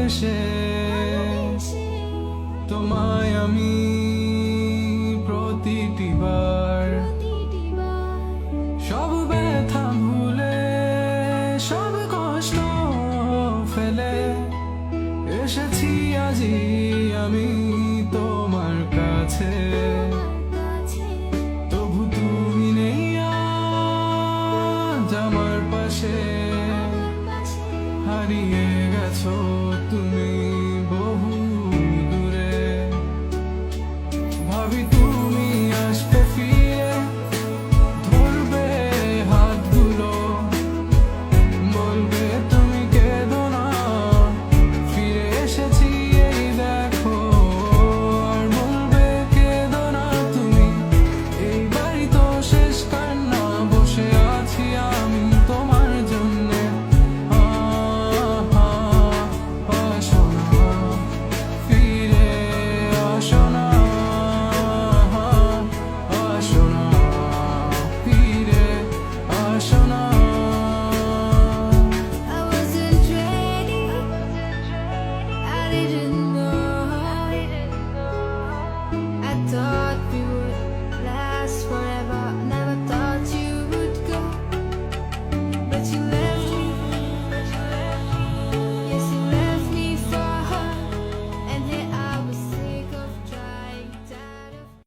ভালোবেসে তোমায় আমি প্রতিটি বার সব ব্যথা ভুলে সব কষ্ট ফেলে এসেছি আজি আমি তোমার কাছে। তবু তুমি নেই আজ আমার পাশে, হারিয়ে গেছো তুমি বহু দূরে। ভাবি তুমি আসবে ফিরে, ধরবে হাতগুলো, বলবে তুমি কেঁদো না, ফিরে এসেছি এই দেখো। আর বলবে কেঁদো না তুমি, এই বাড়ি তো শেষ কান্না, বসে আছি আমি তোমার জন্যে। আসো না, ফিরে আসো না, আসো না, ফিরে আসো না। I wasn't ready. I didn't